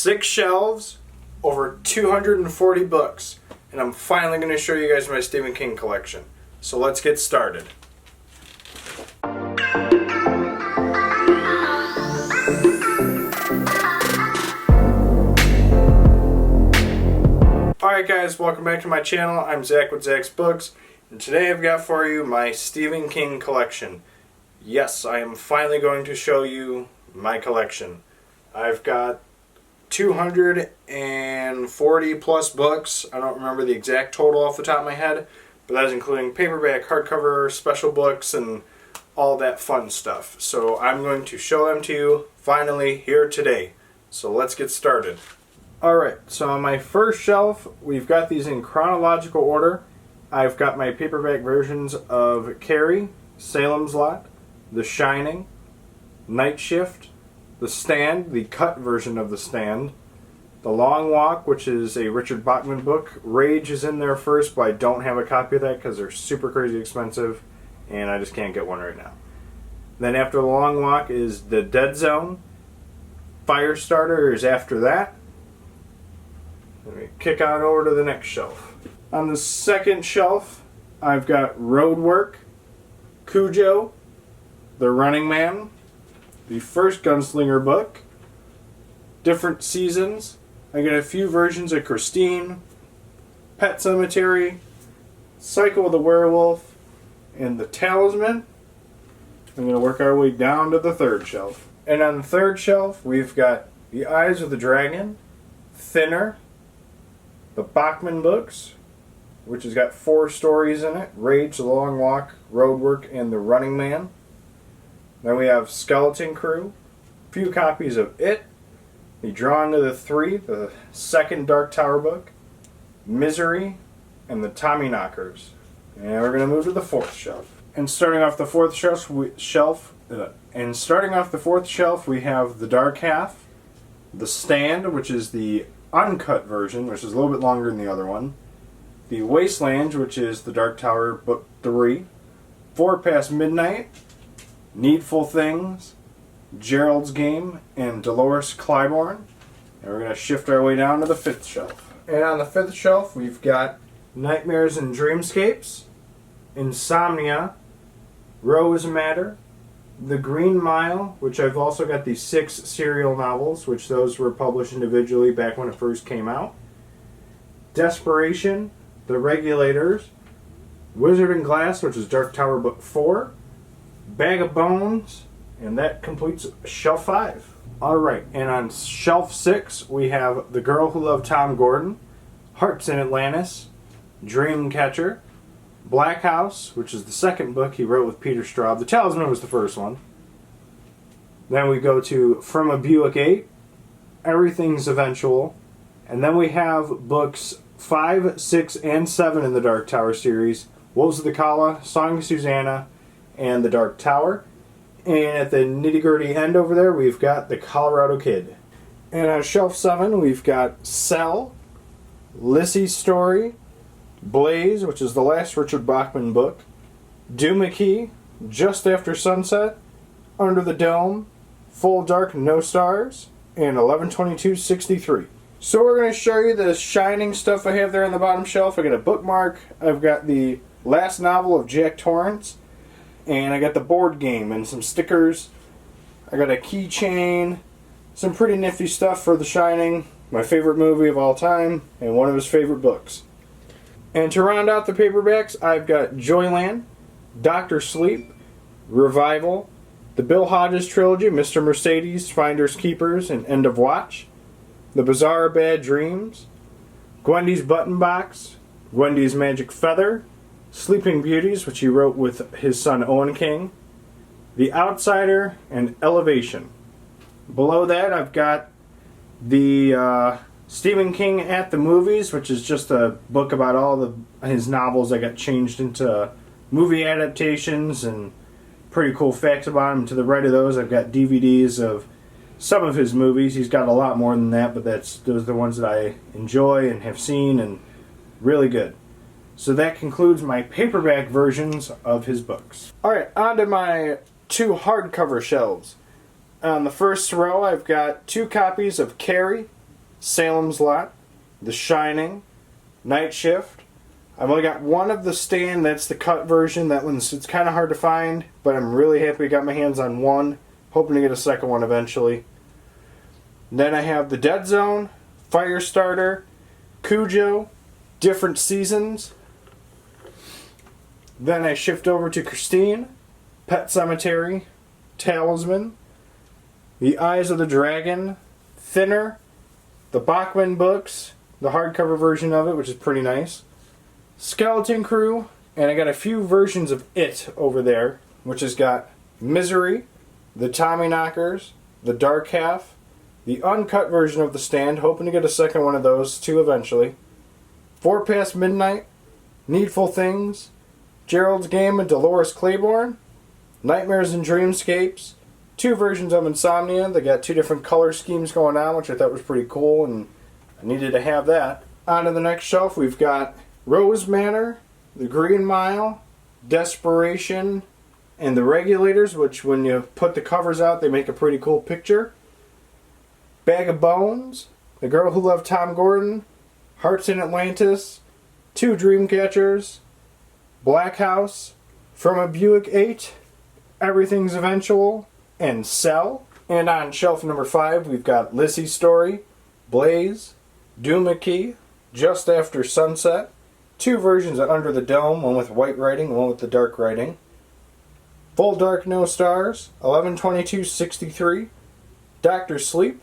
6 shelves, over 240 books, and I'm finally going to show you guys my Stephen King collection. So let's get started. Alright guys, welcome back to my channel. I'm Zach with Zach's Books, and today I've got for you my Stephen King collection. Yes, I am finally going to show you my collection. I've got 240 plus books. I don't remember the exact total off the top of my head, but that is including paperback, hardcover, special books, and all that fun stuff. So I'm going to show them to you finally here today. So let's get started. Alright, so on my first shelf, we've got these in chronological order. I've got my paperback versions of Carrie, Salem's Lot, The Shining, Night Shift, The Stand, the cut version of The Stand, The Long Walk, which is a Richard Bachman book. Rage is in there first, but I don't have a copy of that because they're super crazy expensive, and I just can't get one right now. Then after The Long Walk is The Dead Zone. Firestarter is after that. Let me kick on over to the next shelf. On the second shelf, I've got Roadwork, Cujo, The Running Man, the first Gunslinger book, Different Seasons. I got a few versions of Christine, Pet Sematary, Cycle of the Werewolf, and The Talisman. I'm going to work our way down to the third shelf. And on the third shelf, we've got The Eyes of the Dragon, Thinner, the Bachman books, which has got 4 stories in it: Rage, The Long Walk, Roadwork, and The Running Man. Then we have Skeleton Crew, a few copies of It, The Drawing of the Three, the second Dark Tower book, Misery, and the Tommyknockers. And we're going to move to the fourth shelf. And starting off the fourth shelf, we have The Dark Half, The Stand, which is the uncut version, which is a little bit longer than the other one, The Wasteland, which is the Dark Tower book 3, 4 Past Midnight, Needful Things, Gerald's Game, and Dolores Claiborne. And we're going to shift our way down to the fifth shelf. And on the fifth shelf, we've got Nightmares and Dreamscapes, Insomnia, Rose Matter, The Green Mile, which I've also got the 6 serial novels, which those were published individually back when it first came out, Desperation, The Regulators, Wizard and Glass, which is Dark Tower book 4, Bag of Bones, and that completes shelf 5. Alright, and on shelf 6 we have The Girl Who Loved Tom Gordon, Hearts in Atlantis, Dreamcatcher, Black House, which is the second book he wrote with Peter Straub. The Talisman was the first one. Then we go to From a Buick 8, Everything's Eventual, and then we have books 5, 6, and 7 in the Dark Tower series, Wolves of the Kala, Song of Susanna, and the Dark Tower. And at the nitty-gritty end over there, we've got The Colorado Kid. And on shelf 7, we've got Cell, Lissy's Story, Blaze, which is the last Richard Bachman book, Doohickey, Just After Sunset, Under the Dome, Full Dark No Stars, and 11/22/63. So we're going to show you the Shining stuff I have there on the bottom shelf. I got a bookmark, I've got the last novel of Jack Torrance, and I got the board game and some stickers. I got a keychain, some pretty nifty stuff for The Shining, my favorite movie of all time, and one of his favorite books. And to round out the paperbacks, I've got Joyland, Dr. Sleep, Revival, the Bill Hodges trilogy, Mr. Mercedes, Finders Keepers, and End of Watch, The Bizarre Bad Dreams, Gwendy's Button Box, Gwendy's Magic Feather, Sleeping Beauties, which he wrote with his son Owen King, The Outsider, and Elevation. Below that, I've got the Stephen King at the Movies, which is just a book about all his novels that got changed into movie adaptations and pretty cool facts about him. To the right of those, I've got DVDs of some of his movies. He's got a lot more than that, but those are the ones that I enjoy and have seen, and really good. So that concludes my paperback versions of his books. Alright, on to my 2 hardcover shelves. On the first row, I've got 2 copies of Carrie, Salem's Lot, The Shining, Night Shift. I've only got one of the stand, that's the cut version. That one's, it's kind of hard to find, but I'm really happy I got my hands on one. Hoping to get a second one eventually. Then I have the Dead Zone, Firestarter, Cujo, Different Seasons. Then I shift over to Christine, Pet Cemetery, Talisman, The Eyes of the Dragon, Thinner, the Bachman books, the hardcover version of it, which is pretty nice, Skeleton Crew, and I got a few versions of It over there, which has got Misery, the Tommyknockers, the Dark Half, the uncut version of the stand, hoping to get a second one of those too eventually, 4 Past Midnight, Needful Things, Gerald's Game and Dolores Claiborne, Nightmares and Dreamscapes, 2 versions of Insomnia. They got 2 different color schemes going on, which I thought was pretty cool, and I needed to have that. On to the next shelf, we've got Rose Manor, The Green Mile, Desperation, and The Regulators, which when you put the covers out, they make a pretty cool picture. Bag of Bones, The Girl Who Loved Tom Gordon, Hearts in Atlantis, 2 Dreamcatchers, Black House, From a Buick 8, Everything's Eventual, and Cell. And on shelf number 5, we've got Lizzie's Story, Blaze, Doohickey, Just After Sunset, 2 versions of Under the Dome, one with white writing, one with the dark writing. Full Dark No Stars, 11/22/63, Dr. Sleep,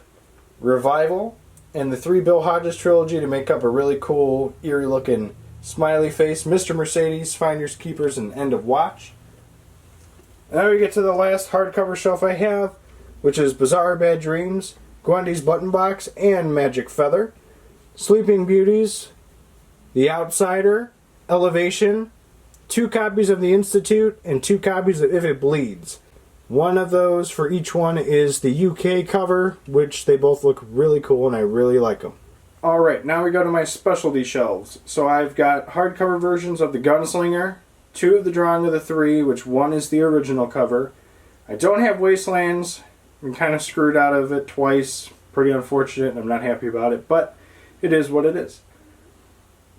Revival, and the 3 Bill Hodges trilogy to make up a really cool, eerie looking smiley face, Mr. Mercedes, Finders Keepers, and End of Watch. Now we get to the last hardcover shelf I have, which is Bizarre Bad Dreams, Gwendy's Button Box, and Magic Feather. Sleeping Beauties, The Outsider, Elevation, 2 copies of The Institute, and 2 copies of If It Bleeds. One of those for each one is the UK cover, which they both look really cool and I really like them. Alright, now we go to my specialty shelves. So I've got hardcover versions of The Gunslinger, 2 of the Drawing of the 3, which one is the original cover. I don't have Wastelands. I'm kind of screwed out of it twice. Pretty unfortunate, and I'm not happy about it, but it is what it is.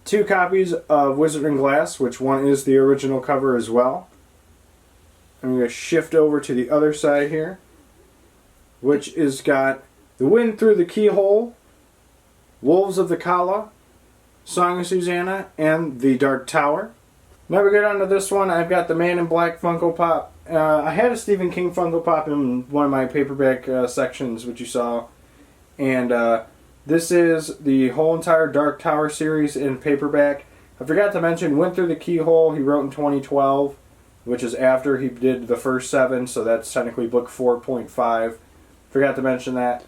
2 copies of Wizard and Glass, which one is the original cover as well. I'm going to shift over to the other side here, which is got The Wind Through the Keyhole, Wolves of the Kala, Song of Susanna, and The Dark Tower. Now we get on to this one. I've got the Man in Black Funko Pop. I had a Stephen King Funko Pop in one of my paperback sections, which you saw. And this is the whole entire Dark Tower series in paperback. I forgot to mention, Went Through the Keyhole, he wrote in 2012, which is after he did the first 7, so that's technically book 4.5. Forgot to mention that.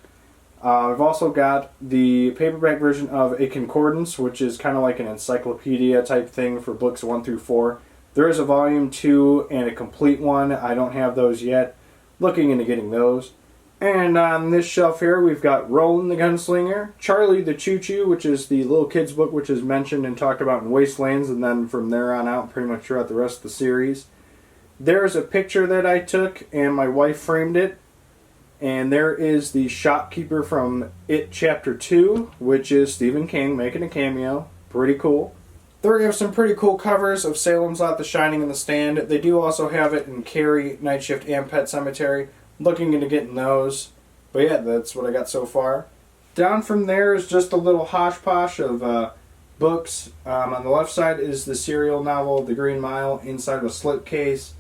I've also got the paperback version of A Concordance, which is kind of like an encyclopedia type thing for books 1 through 4. There is a volume 2 and a complete one. I don't have those yet. Looking into getting those. And on this shelf here, we've got Roland the Gunslinger, Charlie the Choo Choo, which is the little kids book, which is mentioned and talked about in Wastelands, and then from there on out, pretty much throughout the rest of the series. There's a picture that I took, and my wife framed it. And there is the shopkeeper from It Chapter 2, which is Stephen King making a cameo. Pretty cool. There we have some pretty cool covers of Salem's Lot, The Shining, and The Stand. They do also have it in Carrie, Night Shift, and Pet Cemetery. Looking into getting those. But yeah, that's what I got so far. Down from there is just a little hodgepodge of books. On the left side is the serial novel, The Green Mile, inside of a slipcase.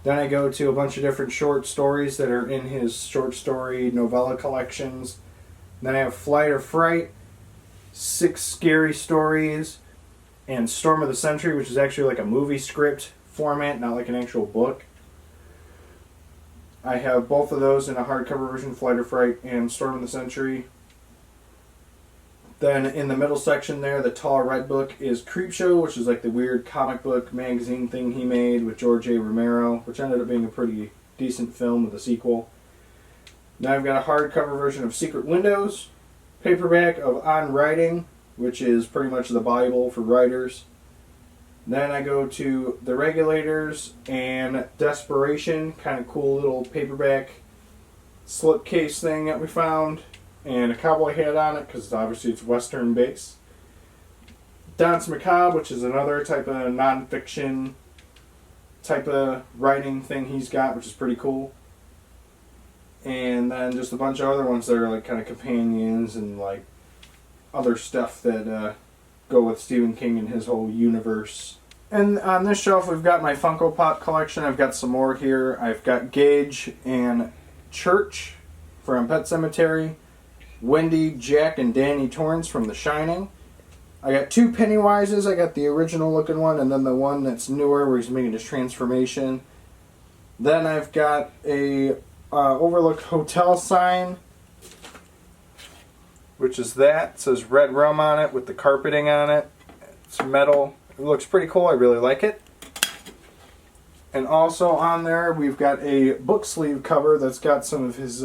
Then I go to a bunch of different short stories that are in his short story novella collections. Then I have Flight or Fright, 6 Scary Stories, and Storm of the Century, which is actually like a movie script format, not like an actual book. I have both of those in a hardcover version, Flight or Fright and Storm of the Century. Then in the middle section there, the tall red book is Creepshow, which is like the weird comic book magazine thing he made with George A. Romero, which ended up being a pretty decent film with a sequel. Now I've got a hardcover version of Secret Windows, paperback of On Writing, which is pretty much the Bible for writers. Then I go to The Regulators and Desperation, kind of cool little paperback slipcase thing that we found. and a cowboy hat on it because obviously it's Western based. Danse Macabre, which is another type of nonfiction type of writing thing he's got, which is pretty cool. And then just a bunch of other ones that are like kind of companions and like other stuff that go with Stephen King and his whole universe. And on this shelf we've got my Funko Pop collection. I've got some more here. I've got Gage and Church from Pet Sematary, Wendy, Jack, and Danny Torrance from The Shining. I got two Pennywises. I got the original looking one and then the one that's newer where he's making his transformation. Then I've got a Overlook Hotel sign, which is that. It says Red Rum on it with the carpeting on it. It's metal. It looks pretty cool. I really like it. And also on there we've got a book sleeve cover that's got some of his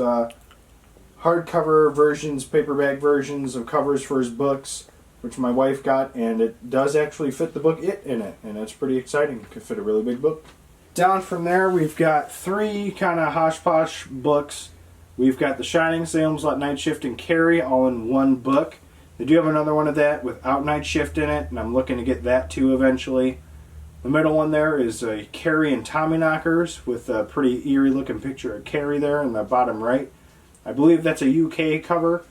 hardcover versions, paperback versions of covers for his books, which my wife got, and it does actually fit the book in it, and it's pretty exciting. It could fit a really big book. Down from there, we've got three kind of Hosh Pops books. We've got The Shining, Salem's Lot, Night Shift, and Carrie all in one book. They do have another one of that without Night Shift in it, and I'm looking to get that too eventually. The middle one there is Carrie and Tommyknockers with a pretty eerie looking picture of Carrie there in the bottom right. I believe that's a UK cover.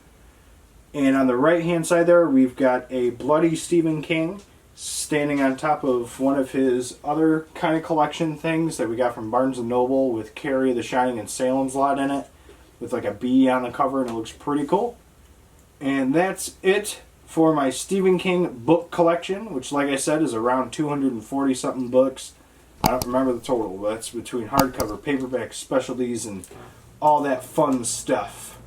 And on the right hand side there we've got a bloody Stephen King standing on top of one of his other kind of collection things that we got from Barnes & Noble with Carrie, The Shining, and Salem's Lot in it with like a bee on the cover, and it looks pretty cool. And that's it for my Stephen King book collection, which like I said is around 240 something books. I don't remember the total, but it's between hardcover, paperback, specialties, and all that fun stuff.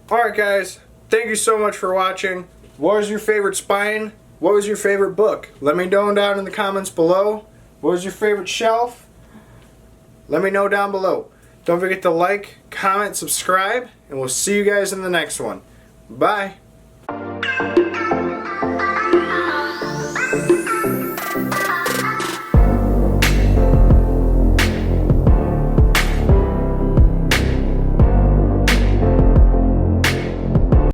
Alright guys, thank you so much for watching. What was your favorite spine? What was your favorite book? Let me know down in the comments below. What was your favorite shelf? Let me know down below. Don't forget to like, comment, subscribe, and we'll see you guys in the next one. Bye.